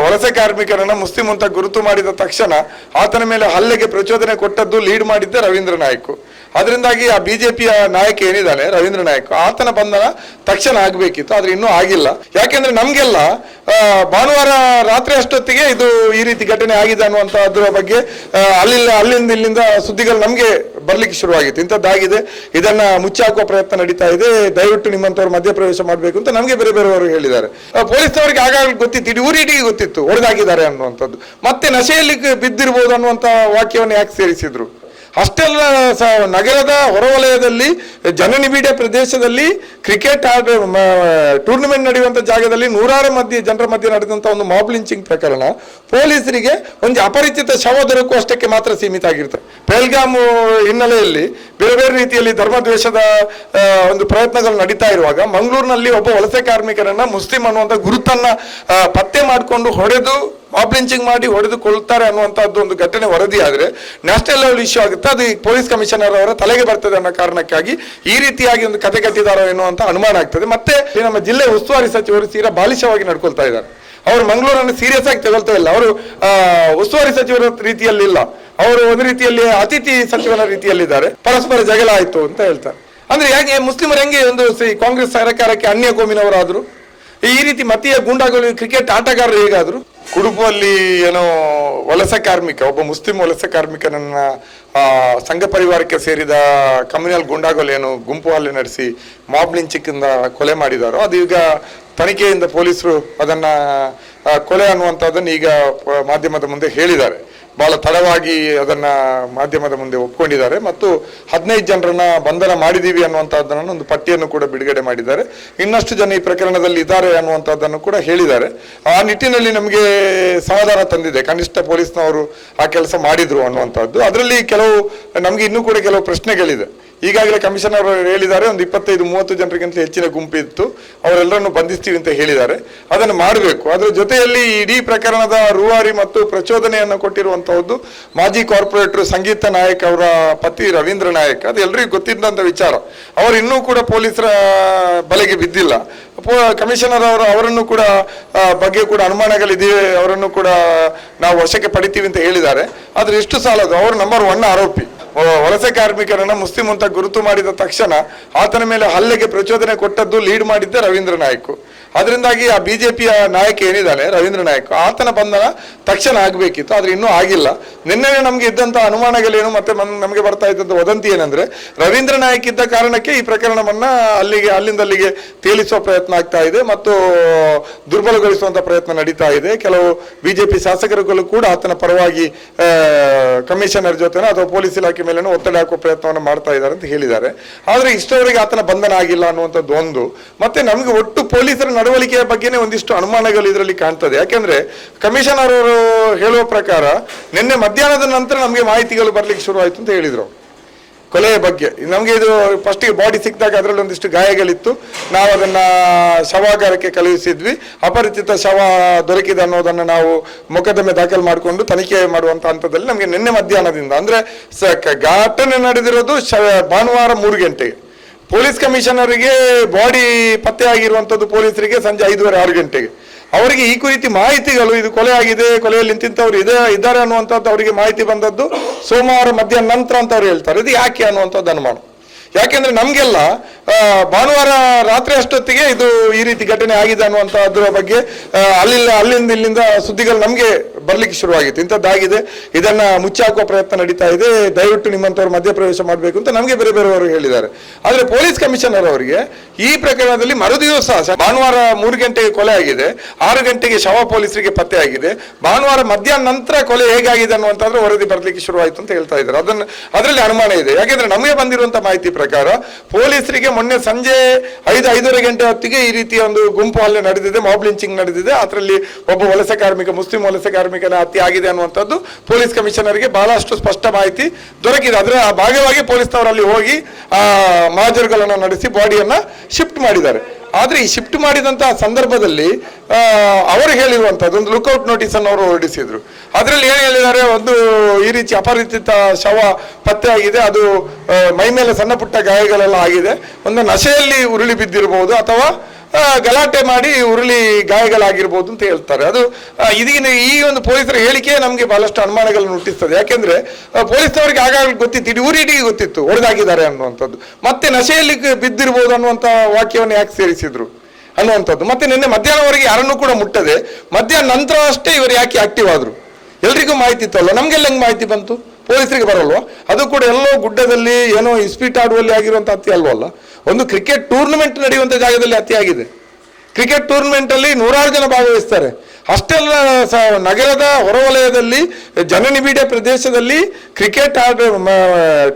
ವಲಸೆ ಕಾರ್ಮಿಕರನ್ನ ಮುಸ್ಲಿಂ ಅಂತ ಗುರುತು ಮಾಡಿದ ತಕ್ಷಣ ಆತನ ಮೇಲೆ ಹಲ್ಲೆಗೆ ಪ್ರಚೋದನೆ ಕೊಟ್ಟದ್ದು ಲೀಡ್ ಮಾಡಿದ್ದೆ ರವೀಂದ್ರ ನಾಯ್ಕ್. ಅದರಿಂದಾಗಿ ಆ ಬಿಜೆಪಿಯ ನಾಯಕ ಏನಿದ್ದಾನೆ ರವೀಂದ್ರ ನಾಯ್ಕ್, ಆತನ ಬಂಧನ ತಕ್ಷಣ ಆಗಬೇಕಿತ್ತು, ಆದ್ರೆ ಇನ್ನೂ ಆಗಿಲ್ಲ. ಯಾಕೆಂದ್ರೆ ನಮ್ಗೆಲ್ಲ ಭಾನುವಾರ ರಾತ್ರಿ ಅಷ್ಟೊತ್ತಿಗೆ ಇದು ಈ ರೀತಿ ಘಟನೆ ಆಗಿದೆ ಅನ್ನುವಂಥದ್ರ ಬಗ್ಗೆ ಅಲ್ಲಿಂದ ಇಲ್ಲಿಂದ ಸುದ್ದಿಗಳು ನಮ್ಗೆ ಬರ್ಲಿಕ್ಕೆ ಶುರುವಾಗಿತ್ತು. ಇಂಥದ್ದಾಗಿದೆ, ಇದನ್ನ ಮುಚ್ಚಾಕುವ ಪ್ರಯತ್ನ ನಡೀತಾ ಇದೆ, ದಯವಿಟ್ಟು ನಿಮ್ಮಂತವ್ರು ಮಧ್ಯಪ್ರವೇಶ ಮಾಡಬೇಕು ಅಂತ ನಮ್ಗೆ ಬೇರೆ ಬೇರೆಯವರು ಹೇಳಿದ್ದಾರೆ. ಪೊಲೀಸ್ನವರಿಗೆ ಆಗಾಗ ಗೊತ್ತಿತ್ತು, ಇಡೀ ಊರಿಡಿಗೆ ಗೊತ್ತಿತ್ತು ಹೊಡೆದಾಗಿದ್ದಾರೆ ಅನ್ನುವಂಥದ್ದು. ಮತ್ತೆ ನಶೆಯಲ್ಲಿ ಬಿದ್ದಿರ್ಬೋದು ಅನ್ನುವಂಥ ವಾಕ್ಯವನ್ನು ಯಾಕೆ ಸೇರಿಸಿದ್ರು? ಅಷ್ಟೆಲ್ಲ ನಗರದ ಹೊರವಲಯದಲ್ಲಿ ಜನನಿಬಿಡ ಪ್ರದೇಶದಲ್ಲಿ ಕ್ರಿಕೆಟ್ ಟೂರ್ನಮೆಂಟ್ ನಡೆಯುವಂಥ ಜಾಗದಲ್ಲಿ ಜನರ ಮಧ್ಯೆ ನಡೆದಂಥ ಒಂದು ಮಾಬ್ ಲಿಂಚಿಂಗ್ ಪ್ರಕರಣ ಪೊಲೀಸರಿಗೆ ಒಂದು ಅಪರಿಚಿತ ಶವ ದೊರಕುವಷ್ಟಕ್ಕೆ ಮಾತ್ರ ಸೀಮಿತ ಆಗಿರ್ತದೆ. ಪೆಹಲ್ಗಾಮ್ ಹಿನ್ನೆಲೆಯಲ್ಲಿ ಬೇರೆ ಬೇರೆ ರೀತಿಯಲ್ಲಿ ಧರ್ಮದ್ವೇಷದ ಒಂದು ಪ್ರಯತ್ನಗಳು ನಡೀತಾ ಇರುವಾಗ ಮಂಗಳೂರಿನಲ್ಲಿ ಒಬ್ಬ ವಲಸೆ ಕಾರ್ಮಿಕರನ್ನ ಮುಸ್ಲಿಂ ಅನ್ನುವಂಥ ಗುರುತನ್ನ ಪತ್ತೆ ಮಾಡಿಕೊಂಡು ಹೊಡೆದು ಮಾಬ್ ಲಿಂಚಿಂಗ್ ಮಾಡಿ ಹೊಡೆದುಕೊಳ್ತಾರೆ ಅನ್ನುವಂಥದ್ದು ಒಂದು ಘಟನೆ ವರದಿ ಆದರೆ ನ್ಯಾಷನಲ್ ಲೆವೆಲ್ ಇಶ್ಯೂ ಆಗುತ್ತೆ. ಅದು ಪೊಲೀಸ್ ಕಮಿಷನರ್ ಅವರ ತಲೆಗೆ ಬರ್ತದೆ ಅನ್ನೋ ಕಾರಣಕ್ಕಾಗಿ ಈ ರೀತಿಯಾಗಿ ಒಂದು ಕತೆ ಕಟ್ಟಿದಾರೋ ಎನ್ನುವಂತ ಅನುಮಾನ ಆಗ್ತದೆ. ಮತ್ತೆ ನಮ್ಮ ಜಿಲ್ಲೆ ಉಸ್ತುವಾರಿ ಸಚಿವರು ತೀರಾ ಬಾಲಿಶವಾಗಿ ನಡ್ಕೊಳ್ತಾ ಇದ್ದಾರೆ. ಅವರು ಮಂಗಳೂರನ್ನು ಸೀರಿಯಸ್ ಆಗಿ ತಗೊಳ್ತಾ ಇಲ್ಲ. ಅವರು ಉಸ್ತುವಾರಿ ಸಚಿವರ ರೀತಿಯಲ್ಲಿ ಇಲ್ಲ, ಅವರು ಒಂದು ರೀತಿಯಲ್ಲಿ ಅತಿಥಿ ಸಚಿವರ ರೀತಿಯಲ್ಲಿದ್ದಾರೆ. ಪರಸ್ಪರ ಜಗಳ ಆಯ್ತು ಅಂತ ಹೇಳ್ತಾರೆ. ಅಂದ್ರೆ ಹೇಗೆ ಮುಸ್ಲಿಮರು ಹೆಂಗೆ ಒಂದು ಕಾಂಗ್ರೆಸ್ ಸರ್ಕಾರಕ್ಕೆ ಅನ್ಯ ಕೋಮಿನವರಾದ್ರು, ಈ ರೀತಿ ಮತೀಯ ಗೂಂಡಾಗಳು ಕ್ರಿಕೆಟ್ ಆಟಗಾರರು ಹೇಗಾದ್ರು? ಕುಡುಪಲ್ಲಿ ಏನೋ ವಲಸೆ ಕಾರ್ಮಿಕ, ಒಬ್ಬ ಮುಸ್ಲಿಂ ವಲಸೆ ಕಾರ್ಮಿಕನನ್ನ ಸಂಘ ಪರಿವಾರಕ್ಕೆ ಸೇರಿದ ಕಮ್ಯುನಲ್ ಗೂಂಡಾಗಳು ಏನು ಗುಂಪು ಹಲ್ಲೆ ನಡೆಸಿ ಮಾಬ್ ಲಿಂಚಿಂಗ್ ಕೊಲೆ ಮಾಡಿದಾರೋ, ಅದು ಈಗ ತನಿಖೆಯಿಂದ ಪೊಲೀಸರು ಅದನ್ನ ಕೊಲೆ ಅನ್ನುವಂಥದ್ದನ್ನು ಈಗ ಮಾಧ್ಯಮದ ಮುಂದೆ ಹೇಳಿದ್ದಾರೆ. ಬಹಳ ತಡವಾಗಿ ಅದನ್ನ ಮಾಧ್ಯಮದ ಮುಂದೆ ಒಪ್ಕೊಂಡಿದ್ದಾರೆ ಮತ್ತು 15 ಜನರನ್ನ ಬಂಧನ ಮಾಡಿದೀವಿ ಅನ್ನುವಂಥದ್ದನ್ನು ಒಂದು ಪಟ್ಟಿಯನ್ನು ಕೂಡ ಬಿಡುಗಡೆ ಮಾಡಿದ್ದಾರೆ. ಇನ್ನಷ್ಟು ಜನ ಈ ಪ್ರಕರಣದಲ್ಲಿ ಇದ್ದಾರೆ ಅನ್ನುವಂಥದ್ದನ್ನು ಕೂಡ ಹೇಳಿದ್ದಾರೆ. ಆ ನಿಟ್ಟಿನಲ್ಲಿ ನಮಗೆ ಸಮಾಧಾನ ತಂದಿದೆ, ಕನಿಷ್ಠ ಪೊಲೀಸ್ನವರು ಆ ಕೆಲಸ ಮಾಡಿದ್ರು ಅನ್ನುವಂಥದ್ದು. ಅದರಲ್ಲಿ ನಮ್ಗೆ ಇನ್ನೂ ಕೂಡ ಕೆಲವು ಪ್ರಶ್ನೆಗಳಿದೆ. ಈಗಾಗಲೇ ಕಮಿಷನರ್ ಅವರು ಹೇಳಿದ್ದಾರೆ, ಒಂದು 25-30 ಜನರಿಗಿಂತ ಹೆಚ್ಚಿನ ಗುಂಪಿತ್ತು, ಅವರೆಲ್ಲರನ್ನು ಬಂಧಿಸ್ತೀವಿ ಅಂತ ಹೇಳಿದ್ದಾರೆ. ಅದನ್ನು ಮಾಡಬೇಕು. ಅದರ ಜೊತೆಯಲ್ಲಿ ಇಡೀ ಪ್ರಕರಣದ ರೂವಾರಿ ಮತ್ತು ಪ್ರಚೋದನೆಯನ್ನು ಕೊಟ್ಟಿರುವಂತಹದ್ದು ಮಾಜಿ ಕಾರ್ಪೊರೇಟರ್ ಸಂಗೀತ ನಾಯಕ್ ಅವರ ಪತಿ ರವೀಂದ್ರ ನಾಯಕ್. ಅದು ಎಲ್ರಿಗೂ ಗೊತ್ತಿದ್ದಂಥ ವಿಚಾರ. ಅವರು ಇನ್ನೂ ಕೂಡ ಪೊಲೀಸರ ಬಲೆಗೆ ಬಿದ್ದಿಲ್ಲ. ಕಮಿಷನರ್ ಅವರನ್ನು ಕೂಡ ಬಗ್ಗೆ ಕೂಡ ಅನುಮಾನಗಳಿದೆ, ಅವರನ್ನು ಕೂಡ ನಾವು ವಶಕ್ಕೆ ಪಡಿತೀವಿ ಅಂತ ಹೇಳಿದ್ದಾರೆ. ಆದ್ರೆ ಎಷ್ಟು ಸಾಲದು, ಅವರು ನಂಬರ್ 1 ಆರೋಪಿ. ವಲಸೆ ಕಾರ್ಮಿಕರನ್ನ ಮುಸ್ಲಿಂ ಅಂತ ಗುರುತು ಮಾಡಿದ ತಕ್ಷಣ ಆತನ ಮೇಲೆ ಹಲ್ಲೆಗೆ ಪ್ರಚೋದನೆ ಕೊಟ್ಟದ್ದು ಲೀಡ್ ಮಾಡಿದ್ದೆ ರವೀಂದ್ರ ನಾಯ್ಕ್. ಅದರಿಂದಾಗಿ ಆ ಬಿಜೆಪಿಯ ನಾಯಕ ಏನಿದ್ದಾನೆ ರವೀಂದ್ರ ನಾಯ್ಕ್, ಆತನ ಬಂಧನ ತಕ್ಷಣ ಆಗಬೇಕಿತ್ತು, ಆದ್ರೆ ಇನ್ನೂ ಆಗಿಲ್ಲ. ನಿನ್ನೆ ನಮ್ಗೆ ಇದ್ದಂತ ಅನುಮಾನಗಳೇನು ಮತ್ತೆ ನಮಗೆ ಬರ್ತಾ ಇದ್ದಂತ ವದಂತಿ ಏನಂದ್ರೆ ರವೀಂದ್ರ ನಾಯ್ಕ್ ಇದ್ದ ಕಾರಣಕ್ಕೆ ಈ ಪ್ರಕರಣವನ್ನ ಅಲ್ಲಿಂದ ಅಲ್ಲಿಗೆ ತೇಲಿಸುವ ಪ್ರಯತ್ನ ಆಗ್ತಾ ಇದೆ ಮತ್ತು ದುರ್ಬಲಗೊಳಿಸುವಂತ ಪ್ರಯತ್ನ ನಡೀತಾ ಇದೆ. ಕೆಲವು ಬಿಜೆಪಿ ಶಾಸಕರುಗಳು ಕೂಡ ಆತನ ಪರವಾಗಿ ಕಮಿಷನರ್ ಜೊತೆ ಅಥವಾ ಪೊಲೀಸ್ ಇಲಾಖೆ ಮೇಲೆ ಒತ್ತಡ ಹಾಕುವ ಪ್ರಯತ್ನವನ್ನು ಮಾಡ್ತಾ ಇದ್ದಾರೆ ಅಂತ ಹೇಳಿದ್ದಾರೆ. ಆದ್ರೆ ಇಷ್ಟವರೆಗೆ ಆತನ ಬಂಧನ ಆಗಿಲ್ಲ ಅನ್ನುವಂಥದ್ದು ಒಂದು. ಮತ್ತೆ ನಮ್ಗೆ ಒಟ್ಟು ಪೊಲೀಸರ ನಡವಳಿಕೆಯ ಬಗ್ಗೆನೇ ಒಂದಿಷ್ಟು ಅನುಮಾನಗಳು ಇದರಲ್ಲಿ ಕಾಣ್ತದೆ. ಯಾಕೆಂದ್ರೆ ಕಮಿಷನರ್ ಅವರು ಹೇಳುವ ಪ್ರಕಾರ ನಿನ್ನೆ ಮಧ್ಯಾಹ್ನದ ನಂತರ ನಮಗೆ ಮಾಹಿತಿಗಳು ಬರ್ಲಿಕ್ಕೆ ಶುರು ಆಯ್ತು ಅಂತ ಹೇಳಿದ್ರು ಕೊಲೆಯ ಬಗ್ಗೆ. ನಮ್ಗೆ ಇದು ಫಸ್ಟಿಗೆ ಬಾಡಿ ಸಿಕ್ಕಿದಾಗ ಅದರಲ್ಲಿ ಒಂದಿಷ್ಟು ಗಾಯಗಳಿತ್ತು, ನಾವು ಅದನ್ನ ಶವಾಗಾರಕ್ಕೆ ಕಳುಹಿಸಿದ್ವಿ. ಅಪರಿಚಿತ ಶವ ದೊರಕಿದೆ ಅನ್ನೋದನ್ನು ನಾವು ಮೊಕದ್ದಮೆ ದಾಖಲು ಮಾಡಿಕೊಂಡು ತನಿಖೆ ಮಾಡುವಂತ ಹಂತದಲ್ಲಿ ನಮಗೆ ನಿನ್ನೆ ಮಧ್ಯಾಹ್ನದಿಂದ, ಅಂದ್ರೆ ಘಟನೆ ನಡೆದಿರೋದು ಭಾನುವಾರ 3 ಗಂಟೆಗೆ, ಪೊಲೀಸ್ ಕಮಿಷನರಿಗೆ ಬಾಡಿ ಪತ್ತೆ ಆಗಿರುವಂತದ್ದು ಪೊಲೀಸರಿಗೆ ಸಂಜೆ 5:30-6 ಗಂಟೆಗೆ. ಅವರಿಗೆ ಈ ಕುರಿತು ಮಾಹಿತಿಗಳು, ಇದು ಕೊಲೆ ಆಗಿದೆ, ಕೊಲೆಯಲ್ಲಿ ಇಂತಿಂತವ್ರು ಇದ್ದಾರೆ ಅನ್ನುವಂಥದ್ದು ಅವರಿಗೆ ಮಾಹಿತಿ ಬಂದದ್ದು ಸೋಮವಾರ ಮಧ್ಯಾಹ್ನ ನಂತರ ಅಂತ ಅವ್ರು ಹೇಳ್ತಾರೆ. ಇದು ಯಾಕೆ ಅನ್ನುವಂಥದ್ದು ಅನುಮಾನ. ಯಾಕೆಂದ್ರೆ ನಮ್ಗೆಲ್ಲ ಭಾನುವಾರ ರಾತ್ರಿ ಅಷ್ಟೊತ್ತಿಗೆ ಇದು ಈ ರೀತಿ ಘಟನೆ ಆಗಿದೆ ಅನ್ನುವಂಥದ್ರ ಬಗ್ಗೆ ಅಲ್ಲಿಂದ ಇಲ್ಲಿಂದ ಸುದ್ದಿಗಳು ನಮ್ಗೆ ಬರ್ಲಿಕ್ಕೆ ಶುರುವಾಗಿತ್ತು. ಇಂಥದ್ದಾಗಿದೆ, ಇದನ್ನ ಮುಚ್ಚಾಕುವ ಪ್ರಯತ್ನ ನಡೀತಾ ಇದೆ, ದಯವಿಟ್ಟು ನಿಮ್ಮಂತವ್ರು ಮಧ್ಯಪ್ರವೇಶ ಮಾಡಬೇಕು ಅಂತ ನಮ್ಗೆ ಬೇರೆ ಬೇರೆಯವರು ಹೇಳಿದ್ದಾರೆ. ಆದ್ರೆ ಪೊಲೀಸ್ ಕಮಿಷನರ್ ಅವರಿಗೆ ಈ ಪ್ರಕರಣದಲ್ಲಿ ಮರುದಿವಸ ಭಾನುವಾರ 3 ಗಂಟೆಗೆ ಕೊಲೆ ಆಗಿದೆ, 6 ಗಂಟೆಗೆ ಶವ ಪೊಲೀಸರಿಗೆ ಪತ್ತೆ ಆಗಿದೆ, ಭಾನುವಾರ ಮಧ್ಯಾಹ್ನ ನಂತರ ಕೊಲೆ ಹೇಗಾಗಿದೆ ಅನ್ನುವಂಥದ್ದು ವರದಿ ಬರ್ಲಿಕ್ಕೆ ಶುರುವಾಯಿತು ಅಂತ ಹೇಳ್ತಾ ಇದ್ದಾರೆ. ಅದರಲ್ಲಿ ಅನುಮಾನ ಇದೆ. ಯಾಕೆಂದ್ರೆ ನಮಗೆ ಬಂದಿರುವಂತಹ ಮಾಹಿತಿ ಪ್ರಕಾರ ಪೊಲೀಸರಿಗೆ ಮೊನ್ನೆ ಸಂಜೆ 5-5:30 ಗಂಟೆ ಹೊತ್ತಿಗೆ ಈ ರೀತಿಯ ಒಂದು ಗುಂಪು ಹಲ್ಲೆ ನಡೆದಿದೆ, ಮಾಬ್ ಲಿಂಚಿಂಗ್ ನಡೆದಿದೆ, ಅದರಲ್ಲಿ ಒಬ್ಬ ವಲಸೆ ಕಾರ್ಮಿಕ, ಮುಸ್ಲಿಂ ವಲಸೆ ಕಾರ್ಮಿಕನ ಹತ್ಯೆ ಆಗಿದೆ ಅನ್ನುವಂಥದ್ದು ಪೊಲೀಸ್ ಕಮಿಷನರ್ಗೆ ಬಹಳಷ್ಟು ಸ್ಪಷ್ಟ ಮಾಹಿತಿ ದೊರಕಿದೆ. ಅದರ ಭಾಗವಾಗಿ ಪೊಲೀಸ್ನವರಲ್ಲಿ ಹೋಗಿ ಮಹಜರುಗಳನ್ನು ನಡೆಸಿ ಬಾಡಿಯನ್ನ ಶಿಫ್ಟ್ ಮಾಡಿದ್ದಾರೆ. ಆದ್ರೆ ಈ ಶಿಫ್ಟ್ ಮಾಡಿದಂತಹ ಸಂದರ್ಭದಲ್ಲಿ ಅವರು ಹೇಳಿರುವಂತದ್ದು ಒಂದು ಲುಕ್ಔಟ್ ನೋಟಿಸ್ ಅನ್ನು ಅವರು ಹೊರಡಿಸಿದ್ರು. ಅದರಲ್ಲಿ ಏನ್ ಹೇಳಿದ್ದಾರೆ, ಒಂದು ಈ ರೀತಿ ಅಪರಿಚಿತ ಶವ ಪತ್ತೆ ಆಗಿದೆ, ಅದು ಮೈ ಮೇಲೆ ಸಣ್ಣ ಪುಟ್ಟ ಗಾಯಗಳೆಲ್ಲ ಆಗಿದೆ, ಒಂದು ನಶೆಯಲ್ಲಿ ಉರುಳಿ ಬಿದ್ದಿರಬಹುದು ಅಥವಾ ಗಲಾಟೆ ಮಾಡಿ ಉರುಳಿ ಗಾಯಗಳಾಗಿರ್ಬೋದು ಅಂತ ಹೇಳ್ತಾರೆ. ಅದು ಇದೀಗ ಈ ಒಂದು ಪೊಲೀಸರ ಹೇಳಿಕೆ ನಮಗೆ ಬಹಳಷ್ಟು ಅನುಮಾನಗಳನ್ನು ಹುಟ್ಟಿಸ್ತದೆ. ಯಾಕೆಂದ್ರೆ ಪೊಲೀಸ್ನವರಿಗೆ ಆಗಾಗ ಗೊತ್ತಿತ್ತು, ಊರಿಡಿಗೆ ಗೊತ್ತಿತ್ತು ಹೊಡೆದಾಗಿದ್ದಾರೆ ಅನ್ನುವಂಥದ್ದು. ಮತ್ತೆ ನಶೆಯಲ್ಲಿ ಬಿದ್ದಿರ್ಬೋದು ಅನ್ನುವಂಥ ವಾಕ್ಯವನ್ನು ಯಾಕೆ ಸೇರಿಸಿದ್ರು ಅನ್ನುವಂಥದ್ದು. ಮತ್ತೆ ನಿನ್ನೆ ಮಧ್ಯಾಹ್ನವರೆಗೆ ಯಾರನ್ನೂ ಕೂಡ ಮುಟ್ಟದೆ ಮಧ್ಯಾಹ್ನ ನಂತರ ಅಷ್ಟೇ ಇವರು ಯಾಕೆ ಆಕ್ಟಿವ್ ಆದ್ರು? ಎಲ್ರಿಗೂ ಮಾಹಿತಿ ಇತ್ತಲ್ಲ, ನಮ್ಗೆಲ್ಲ ಹೆಂಗೆ ಮಾಹಿತಿ ಬಂತು? ಪೊಲೀಸರಿಗೆ ಬರಲ್ವಾ? ಅದು ಕೂಡ ಎಲ್ಲೋ ಗುಡ್ಡದಲ್ಲಿ ಏನೋ ಇಸ್ಪೀಟ್ ಆಡುವಲ್ಲಿ ಆಗಿರುವಂಥ ಹತ್ಯೆ ಅಲ್ವಲ್ಲ, ಒಂದು ಕ್ರಿಕೆಟ್ ಟೂರ್ನಮೆಂಟ್ ನಡೆಯುವಂಥ ಜಾಗದಲ್ಲಿ ಹತ್ಯೆ ಆಗಿದೆ. ಕ್ರಿಕೆಟ್ ಟೂರ್ನಮೆಂಟ್ ಅಲ್ಲಿ 100 ಜನ ಭಾಗವಹಿಸ್ತಾರೆ. ಅಷ್ಟೆಲ್ಲ ನಗರದ ಹೊರವಲಯದಲ್ಲಿ ಜನನಿಬಿಡ ಪ್ರದೇಶದಲ್ಲಿ ಕ್ರಿಕೆಟ್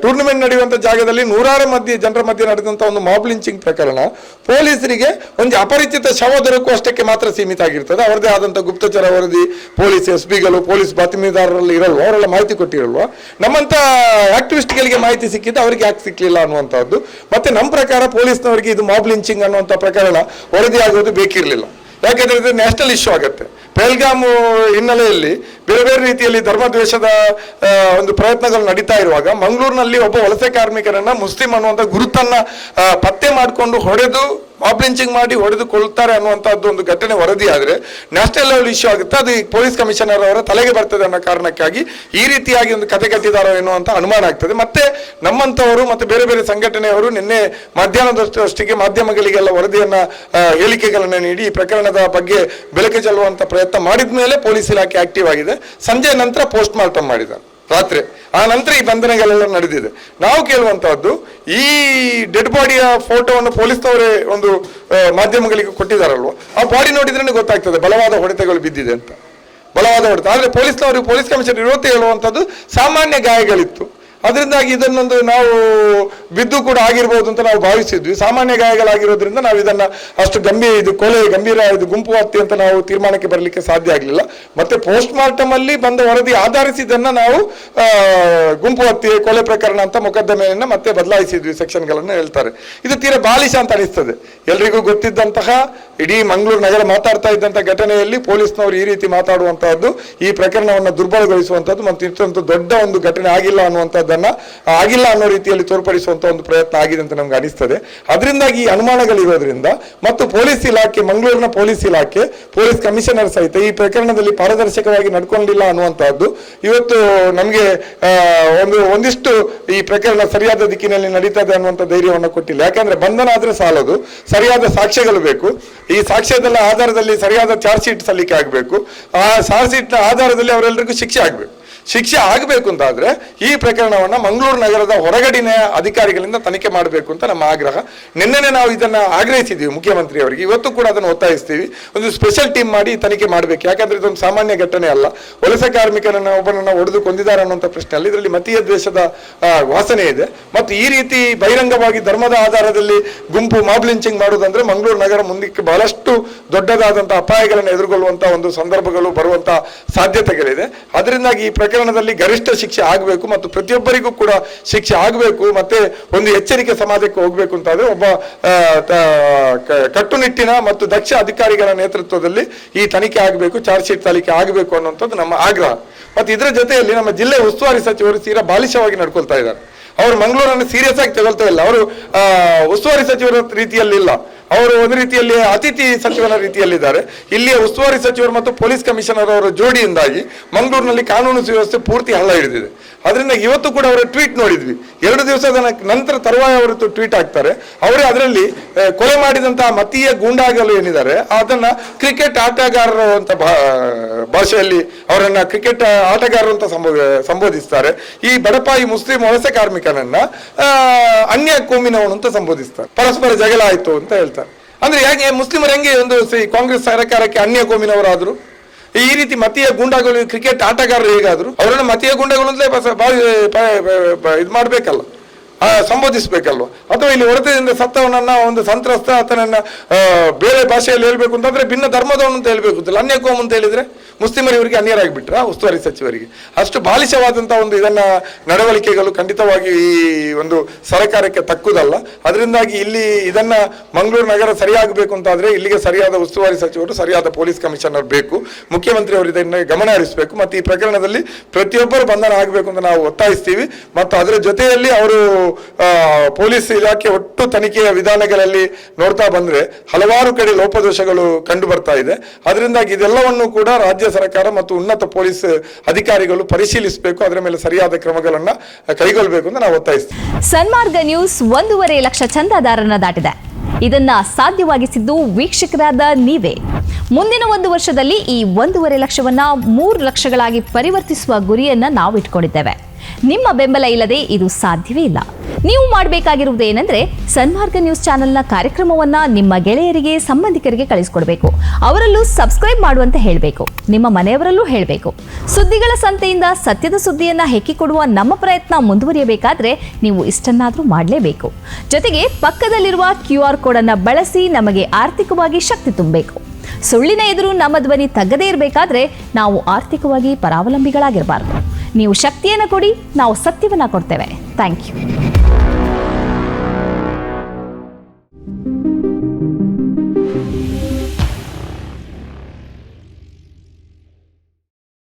ಟೂರ್ನಮೆಂಟ್ ನಡೆಯುವಂಥ ಜಾಗದಲ್ಲಿ 100 ಜನರ ಮಧ್ಯೆ ನಡೆದಂಥ ಒಂದು ಮಾಬ್ ಲಿಂಚಿಂಗ್ ಪ್ರಕರಣ ಪೊಲೀಸರಿಗೆ ಒಂದು ಅಪರಿಚಿತ ಶವ ದೊರಕುವಷ್ಟಕ್ಕೆ ಮಾತ್ರ ಸೀಮಿತ ಆಗಿರ್ತದೆ. ಅವರದೇ ಆದಂಥ ಗುಪ್ತಚರ ವರದಿ, ಪೊಲೀಸ್ ಎಸ್ಪಿಗಳು, ಪೊಲೀಸ್ ಬಾತ್ಮೀದಾರರಲ್ಲಿ ಇರಲ್ವ, ಅವರೆಲ್ಲ ಮಾಹಿತಿ ಕೊಟ್ಟಿರಲ್ವ? ನಮ್ಮಂಥ ಆಕ್ಟಿವಿಸ್ಟ್ಗಳಿಗೆ ಮಾಹಿತಿ ಸಿಕ್ಕಿದ್ದು ಅವರಿಗೆ ಯಾಕೆ ಸಿಕ್ಕಲಿಲ್ಲ ಅನ್ನುವಂಥದ್ದು. ಮತ್ತೆ ನಮ್ಮ ಪ್ರಕಾರ ಪೊಲೀಸ್ನವರಿಗೆ ಇದು ಮಾಬ್ ಲಿಂಚಿಂಗ್ ಅನ್ನುವಂಥ ಪ್ರಕರಣ ವರದಿ ಆಗೋದು ಬೇಕಿರಲಿಲ್ಲ. ಯಾಕೆಂದ್ರೆ ಇದು ನ್ಯಾಷನಲ್ ಇಶ್ಯೂ ಆಗುತ್ತೆ. ಪೆಹಲ್ಗಾಮ್ ಹಿನ್ನೆಲೆಯಲ್ಲಿ ಬೇರೆ ಬೇರೆ ರೀತಿಯಲ್ಲಿ ಧರ್ಮದ್ವೇಷದ ಒಂದು ಪ್ರಯತ್ನಗಳು ನಡೀತಾ ಇರುವಾಗ ಮಂಗಳೂರಿನಲ್ಲಿ ಒಬ್ಬ ವಲಸೆ ಕಾರ್ಮಿಕರನ್ನ ಮುಸ್ಲಿಂ ಅನ್ನುವಂಥ ಗುರುತನ್ನ ಪತ್ತೆ ಮಾಡಿಕೊಂಡು ಹೊಡೆದು ಮಾಬ್ ಲಿಂಚಿಂಗ್ ಮಾಡಿ ಹೊಡೆದುಕೊಳ್ತಾರೆ ಅನ್ನುವಂಥದ್ದು ಒಂದು ಘಟನೆ ವರದಿ ಆದರೆ ನ್ಯಾಷನಲ್ ಲೆವೆಲ್ ಇಶ್ಯೂ ಆಗುತ್ತೆ. ಅದು ಪೊಲೀಸ್ ಕಮಿಷನರ್ ಅವರ ತಲೆಗೆ ಬರ್ತದೆ ಅನ್ನೋ ಕಾರಣಕ್ಕಾಗಿ ಈ ರೀತಿಯಾಗಿ ಒಂದು ಕತೆ ಕಟ್ಟಿದಾರೋ ಎನ್ನುವಂಥ ಅನುಮಾನ ಆಗ್ತದೆ. ಮತ್ತೆ ನಮ್ಮಂಥವರು ಮತ್ತೆ ಬೇರೆ ಬೇರೆ ಸಂಘಟನೆಯವರು ನಿನ್ನೆ ಮಧ್ಯಾಹ್ನದಷ್ಟೊತ್ತಿಗೆ ಮಾಧ್ಯಮಗಳಿಗೆಲ್ಲ ವರದಿಯನ್ನ ಹೇಳಿಕೆಗಳನ್ನು ನೀಡಿ ಈ ಪ್ರಕರಣದ ಬಗ್ಗೆ ಬೆಳಕು ಚೆಲ್ಲುವಂತ ಪ್ರಯತ್ನ ಮಾಡಿದ ಮೇಲೆ ಪೊಲೀಸ್ ಇಲಾಖೆ ಆಕ್ಟಿವ್ ಆಗಿದೆ. ಸಂಜೆ ನಂತರ ಪೋಸ್ಟ್ ಮಾರ್ಟಮ್ ಮಾಡಿದ್ದಾರೆ ರಾತ್ರಿ. ಆ ನಂತರ ಈ ಬಂಧನಗಳೆಲ್ಲ ನಡೆದಿದೆ. ನಾವು ಕೇಳುವಂತಹದ್ದು, ಈ ಡೆಡ್ ಬಾಡಿಯ ಫೋಟೋವನ್ನು ಪೊಲೀಸ್ನವರೇ ಒಂದು ಮಾಧ್ಯಮಗಳಿಗೆ ಕೊಟ್ಟಿದ್ದಾರಲ್ವ, ಆ ಬಾಡಿ ನೋಡಿದ್ರೆ ಗೊತ್ತಾಗ್ತದೆ ಬಲವಾದ ಹೊಡೆತಗಳು ಬಿದ್ದಿದೆ ಅಂತ, ಬಲವಾದ ಹೊಡೆತ. ಆದ್ರೆ ಪೊಲೀಸ್ನವರು, ಪೊಲೀಸ್ ಕಮಿಷನರ್ ಇವತ್ತು ಹೇಳುವಂಥದ್ದು ಸಾಮಾನ್ಯ ಗಾಯಗಳಿತ್ತು, ಅದರಿಂದಾಗಿ ಇದನ್ನೊಂದು ನಾವು ಬಿದ್ದು ಕೂಡ ಆಗಿರ್ಬೋದು ಅಂತ ನಾವು ಭಾವಿಸಿದ್ವಿ. ಸಾಮಾನ್ಯ ಗಾಯಗಳಾಗಿರೋದ್ರಿಂದ ನಾವು ಇದನ್ನ ಅಷ್ಟು ಗಂಭೀರ ಇದು ಗುಂಪು ಹತ್ಯೆ ಅಂತ ನಾವು ತೀರ್ಮಾನಕ್ಕೆ ಬರಲಿಕ್ಕೆ ಸಾಧ್ಯ ಆಗಲಿಲ್ಲ. ಮತ್ತೆ ಪೋಸ್ಟ್ ಮಾರ್ಟಮ್ ಅಲ್ಲಿ ಬಂದ ವರದಿ ಆಧರಿಸಿದನ್ನ ನಾವು ಗುಂಪು ಹತ್ಯೆ ಕೊಲೆ ಪ್ರಕರಣ ಅಂತ ಮೊಕದ್ದಮೆಯನ್ನ ಮತ್ತೆ ಬದಲಾಯಿಸಿದ್ವಿ, ಸೆಕ್ಷನ್ಗಳನ್ನು ಹೇಳ್ತಾರೆ. ಇದು ತೀರಾ ಬಾಲಿಶ ಅಂತ ಅನಿಸ್ತದೆ. ಎಲ್ರಿಗೂ ಗೊತ್ತಿದ್ದಂತಹ, ಇಡೀ ಮಂಗಳೂರು ನಗರ ಮಾತಾಡ್ತಾ ಇದ್ದಂಥ ಘಟನೆಯಲ್ಲಿ ಪೊಲೀಸ್ನವರು ಈ ರೀತಿ ಮಾತಾಡುವಂತಹದ್ದು ಈ ಪ್ರಕರಣವನ್ನು ದುರ್ಬಲಗೊಳಿಸುವಂಥದ್ದು ಮತ್ತು ಇಷ್ಟೊಂದು ದೊಡ್ಡ ಒಂದು ಘಟನೆ ಆಗಿಲ್ಲ ಅನ್ನುವಂಥದ್ದನ್ನ ಆಗಿಲ್ಲ ಅನ್ನೋ ರೀತಿಯಲ್ಲಿ ತೋರ್ಪಡಿಸುವಂತ ಒಂದು ಪ್ರಯತ್ನ ಆಗಿದೆ ಅಂತ ನಮ್ಗೆ ಅನಿಸ್ತದೆ. ಅದರಿಂದಾಗಿ ಈ ಅನುಮಾನಗಳಿರೋದ್ರಿಂದ ಮತ್ತು ಪೊಲೀಸ್ ಇಲಾಖೆ, ಮಂಗಳೂರಿನ ಪೊಲೀಸ್ ಇಲಾಖೆ, ಪೊಲೀಸ್ ಕಮಿಷನರ್ ಸಹಿತ ಈ ಪ್ರಕರಣದಲ್ಲಿ ಪಾರದರ್ಶಕವಾಗಿ ನಡ್ಕೊಂಡಿಲ್ಲ ಅನ್ನುವಂತಹದ್ದು ಇವತ್ತು ನಮಗೆ ಒಂದಿಷ್ಟು ಈ ಪ್ರಕರಣ ಸರಿಯಾದ ದಿಕ್ಕಿನಲ್ಲಿ ನಡೀತದೆ ಅನ್ನುವಂಥ ಧೈರ್ಯವನ್ನು ಕೊಟ್ಟಿಲ್ಲ. ಯಾಕಂದ್ರೆ ಬಂಧನ ಆದ್ರೆ ಸಾಲದು, ಸರಿಯಾದ ಸಾಕ್ಷ್ಯಗಳು ಬೇಕು. ಈ ಸಾಕ್ಷ್ಯದ ಆಧಾರದಲ್ಲಿ ಸರಿಯಾದ ಚಾರ್ಜ್ ಶೀಟ್ ಸಲ್ಲಿಕೆ ಆಗಬೇಕು. ಆ ಚಾರ್ಜ್ ಶೀಟ್ ಆಧಾರದಲ್ಲಿ ಅವರೆಲ್ಲರಿಗೂ ಶಿಕ್ಷೆ ಆಗಬೇಕು. ಶಿಕ್ಷೆ ಆಗಬೇಕು ಅಂತಾದ್ರೆ ಈ ಪ್ರಕರಣವನ್ನ ಮಂಗಳೂರು ನಗರದ ಹೊರಗಡಿನ ಅಧಿಕಾರಿಗಳಿಂದ ತನಿಖೆ ಮಾಡಬೇಕು ಅಂತ ನಮ್ಮ ಆಗ್ರಹ. ನಿನ್ನೆನೆ ನಾವು ಇದನ್ನ ಆಗ್ರಹಿಸಿದ್ದೀವಿ ಮುಖ್ಯಮಂತ್ರಿ ಅವರಿಗೆ, ಇವತ್ತು ಕೂಡ ಅದನ್ನು ಒತ್ತಾಯಿಸ್ತೀವಿ. ಒಂದು ಸ್ಪೆಷಲ್ ಟೀಮ್ ಮಾಡಿ ತನಿಖೆ ಮಾಡಬೇಕು. ಯಾಕಂದ್ರೆ ಇದೊಂದು ಸಾಮಾನ್ಯ ಘಟನೆ ಅಲ್ಲ. ವಲಸೆ ಕಾರ್ಮಿಕರನ್ನ ಒಬ್ಬನನ್ನ ಹೊಡೆದು ಕೊಂದಿದ್ದಾರೆ ಅನ್ನುವಂಥ ಪ್ರಶ್ನೆ ಅಲ್ಲ, ಇದರಲ್ಲಿ ಮತೀಯ ದ್ವೇಷದ ವಾಸನೆ ಇದೆ. ಮತ್ತು ಈ ರೀತಿ ಬಹಿರಂಗವಾಗಿ ಧರ್ಮದ ಆಧಾರದಲ್ಲಿ ಗುಂಪು ಮಾಬ್ ಲಿಂಚಿಂಗ್ ಮಾಡುವುದಂದ್ರೆ ಮಂಗಳೂರು ನಗರ ಮುಂದಕ್ಕೆ ಬಹಳಷ್ಟು ದೊಡ್ಡದಾದಂತಹ ಅಪಾಯಗಳನ್ನು ಎದುರುಗೊಳ್ಳುವಂತಹ ಒಂದು ಸಂದರ್ಭಗಳು ಬರುವಂತ ಸಾಧ್ಯತೆಗಳಿದೆ. ಅದರಿಂದಾಗಿ ಈ ಪ್ರಕರಣದಲ್ಲಿ ಗರಿಷ್ಠ ಶಿಕ್ಷೆ ಆಗಬೇಕು ಮತ್ತು ಪ್ರತಿಯೊಬ್ಬರಿಗೂ ಕೂಡ ಶಿಕ್ಷೆ ಆಗಬೇಕು. ಮತ್ತೆ ಒಂದು ಎಚ್ಚರಿಕೆ ಸಮಾಜಕ್ಕೆ ಹೋಗಬೇಕು ಅಂತಾದ್ರೆ ಒಬ್ಬ ಕಟ್ಟುನಿಟ್ಟಿನ ಮತ್ತು ದಕ್ಷ ಅಧಿಕಾರಿಗಳ ನೇತೃತ್ವದಲ್ಲಿ ಈ ತನಿಖೆ ಆಗಬೇಕು, ಚಾರ್ಜ್ ಶೀಟ್ ತನಿಖೆ ಆಗಬೇಕು ಅನ್ನುವಂಥದ್ದು ನಮ್ಮ ಆಗ್ರಹ. ಮತ್ತು ಇದರ ಜೊತೆಯಲ್ಲಿ ನಮ್ಮ ಜಿಲ್ಲೆ ಉಸ್ತುವಾರಿ ಸಚಿವರು ತೀರಾ ಬಾಲಿಶವಾಗಿ ನಡ್ಕೊಳ್ತಾ ಇದ್ದಾರೆ. ಅವರು ಮಂಗಳೂರನ್ನು ಸೀರಿಯಸ್ ಆಗಿ ತಗೊಳ್ತಾ ಇಲ್ಲ. ಅವರು ಉಸ್ತುವಾರಿ ಸಚಿವರ ರೀತಿಯಲ್ಲಿ ಇಲ್ಲ, ಅವರು ಒಂದು ರೀತಿಯಲ್ಲಿ ಅತಿಥಿ ಸಚಿವನ ರೀತಿಯಲ್ಲಿದ್ದಾರೆ. ಇಲ್ಲಿಯ ಉಸ್ತುವಾರಿ ಸಚಿವರು ಮತ್ತು ಪೊಲೀಸ್ ಕಮಿಷನರ್ ಅವರ ಜೋಡಿಯಿಂದಾಗಿ ಮಂಗಳೂರಿನಲ್ಲಿ ಕಾನೂನು ಸುವ್ಯವಸ್ಥೆ ಪೂರ್ತಿ ಹಳ್ಳ ಹಿಡಿದಿದೆ. ಅದರಿಂದ ಇವತ್ತು ಕೂಡ ಅವರ ಟ್ವೀಟ್ ನೋಡಿದ್ವಿ. 2 ದಿವಸದ ನಂತರ ತರುವಾಯ ಅವರು ಟ್ವೀಟ್ ಹಾಕ್ತಾರೆ. ಅವರೇ ಅದರಲ್ಲಿ ಕೊಲೆ ಮಾಡಿದಂತಹ ಮತೀಯ ಗೂಂಡಾಗಲು ಏನಿದ್ದಾರೆ ಅದನ್ನ ಕ್ರಿಕೆಟ್ ಆಟಗಾರರು ಅಂತ ಭಾಷೆಯಲ್ಲಿ ಅವರನ್ನ ಕ್ರಿಕೆಟ್ ಆಟಗಾರರು ಅಂತ ಸಂಬೋಧಿಸ್ತಾರೆ. ಈ ಬಡಪಾಯಿ ಮುಸ್ಲಿಂ ವಲಸೆ ಕಾರ್ಮಿಕನನ್ನ ಅನ್ಯ ಕೋಮಿನವನು ಅಂತ ಸಂಬೋಧಿಸ್ತಾರೆ. ಪರಸ್ಪರ ಜಗಳ ಆಯ್ತು ಅಂತ ಹೇಳ್ತಾರೆ. ಅಂದ್ರೆ ಹೇಗೆ ಮುಸ್ಲಿಮರು ಹೆಂಗೆ ಒಂದು ಕಾಂಗ್ರೆಸ್ ಸರ್ಕಾರಕ್ಕೆ ಅನ್ಯ ಕೋಮಿನವರಾದ್ರು? ಈ ರೀತಿ ಮತೀಯ ಗೂಂಡಾಗಳು ಕ್ರಿಕೆಟ್ ಆಟಗಾರರು ಹೇಗಾದ್ರು ಅವರನ್ನ ಮತೀಯ ಗೂಂಡಾಗಳು ಅಂತಲೇ ಇದು ಮಾಡ್ಬೇಕಲ್ಲ, ಸಂಬೋಧಿಸ್ಬೇಕಲ್ವ? ಅಥವಾ ಇಲ್ಲಿ ಹೊಡೆತದಿಂದ ಸತ್ತವನನ್ನ ಒಂದು ಸಂತ್ರಸ್ತ ಆತನನ್ನ ಬೇರೆ ಭಾಷೆಯಲ್ಲಿ ಹೇಳ್ಬೇಕು ಅಂತಂದ್ರೆ ಭಿನ್ನ ಧರ್ಮದವನು ಅಂತ ಹೇಳ್ಬೇಕು ಅಂತಲ್ಲ, ಅನ್ಯ ಕೋಮ್ ಅಂತ ಹೇಳಿದ್ರೆ ಮುಸ್ಲಿಮರು ಇವರಿಗೆ ಅನ್ಯರಾಗಿಬಿಟ್ರ ಉಸ್ತುವಾರಿ ಸಚಿವರಿಗೆ? ಅಷ್ಟು ಬಾಲಿಶವಾದಂತಹ ಒಂದು ಇದನ್ನ ನಡವಳಿಕೆಗಳು ಖಂಡಿತವಾಗಿ ಈ ಒಂದು ಸರ್ಕಾರಕ್ಕೆ ತಕ್ಕುದಲ್ಲ. ಅದರಿಂದಾಗಿ ಇಲ್ಲಿ ಇದನ್ನ ಮಂಗಳೂರು ನಗರ ಸರಿಯಾಗಬೇಕು ಅಂತಾದ್ರೆ ಇಲ್ಲಿಗೆ ಸರಿಯಾದ ಉಸ್ತುವಾರಿ ಸಚಿವರು, ಸರಿಯಾದ ಪೊಲೀಸ್ ಕಮಿಷನರ್ ಬೇಕು. ಮುಖ್ಯಮಂತ್ರಿ ಅವರು ಇದನ್ನ ಗಮನ ಹರಿಸಬೇಕು ಮತ್ತು ಈ ಪ್ರಕರಣದಲ್ಲಿ ಪ್ರತಿಯೊಬ್ಬರು ಬಂಧನ ಆಗಬೇಕು ಅಂತ ನಾವು ಒತ್ತಾಯಿಸ್ತೀವಿ. ಮತ್ತು ಅದರ ಜೊತೆಯಲ್ಲಿ ಅವರು ಪೊಲೀಸ್ ಇಲಾಖೆ ಒಟ್ಟು ತನಿಖೆಯ ವಿಧಾನಗಳಲ್ಲಿ ನೋಡ್ತಾ ಬಂದ್ರೆ ಹಲವಾರು ಕಡೆ ಲೋಪದೋಷಗಳು ಕಂಡು ಬರ್ತಾ ಇದೆ. ಅದರಿಂದಾಗಿ ಇದೆಲ್ಲವನ್ನು ಕೂಡ ರಾಜ್ಯ ಸರ್ಕಾರ ಮತ್ತು ಉನ್ನತ ಪೊಲೀಸ್ ಅಧಿಕಾರಿಗಳು ಪರಿಶೀಲಿಸಬೇಕು, ಅದರ ಮೇಲೆ ಸರಿಯಾದ ಕ್ರಮಗಳನ್ನ ಕೈಗೊಳ್ಳಬೇಕು ಅಂತ ನಾವು ಒತ್ತಾಯಿಸ್ತೀವಿ. ಸನ್ಮಾರ್ಗ ನ್ಯೂಸ್ 1.5 ಲಕ್ಷ ಚಂದಾದಾರರನ್ನ ದಾಟಿದೆ. ಇದನ್ನ ಸಾಧ್ಯವಾಗಿಸಿದ್ದು ವೀಕ್ಷಕರಾದ ನೀವೇ. ಮುಂದಿನ 1 ವರ್ಷದಲ್ಲಿ ಈ 1.5 ಲಕ್ಷವನ್ನ 3 ಲಕ್ಷಗಳಾಗಿ ಪರಿವರ್ತಿಸುವ ಗುರಿಯನ್ನ ನಾವು ಇಟ್ಕೊಂಡಿದ್ದೇವೆ. ನಿಮ್ಮ ಬೆಂಬಲ ಇಲ್ಲದೆ ಇದು ಸಾಧ್ಯವೇ ಇಲ್ಲ. ನೀವು ಮಾಡಬೇಕಾಗಿರುವುದು ಏನಂದ್ರೆ ಸನ್ಮಾರ್ಗ ನ್ಯೂಸ್ ಚಾನೆಲ್ನ ಕಾರ್ಯಕ್ರಮವನ್ನ ನಿಮ್ಮ ಗೆಳೆಯರಿಗೆ, ಸಂಬಂಧಿಕರಿಗೆ ಕಳಿಸಿಕೊಡ್ಬೇಕು. ಅವರಲ್ಲೂ ಸಬ್ಸ್ಕ್ರೈಬ್ ಮಾಡುವಂತೆ ಹೇಳಬೇಕು. ನಿಮ್ಮ ಮನೆಯವರಲ್ಲೂ ಹೇಳಬೇಕು. ಸುದ್ದಿಗಳ ಸಂತೆಯಿಂದ ಸತ್ಯದ ಸುದ್ದಿಯನ್ನ ಹೆಕ್ಕಿಕೊಡುವ ನಮ್ಮ ಪ್ರಯತ್ನ ಮುಂದುವರಿಯಬೇಕಾದ್ರೆ ನೀವು ಇಷ್ಟನ್ನಾದ್ರೂ ಮಾಡಲೇಬೇಕು. ಜೊತೆಗೆ ಪಕ್ಕದಲ್ಲಿರುವ QR ಕೋಡ್ ಅನ್ನ ಬಳಸಿ ನಮಗೆ ಆರ್ಥಿಕವಾಗಿ ಶಕ್ತಿ ತುಂಬಬೇಕು. ಸುಳ್ಳಿನ ಎದುರು ನಮ್ಮ ಧ್ವನಿ ತಗ್ಗದೇ ಇರಬೇಕಾದ್ರೆ ನಾವು ಆರ್ಥಿಕವಾಗಿ ಪರಾವಲಂಬಿಗಳಾಗಿರಬಾರದು. ನೀವು ಶಕ್ತಿಯನ್ನು ಕೊಡಿ, ನಾವು ಸತ್ಯವನ್ನ ಕೊಡ್ತೇವೆ. Thank you.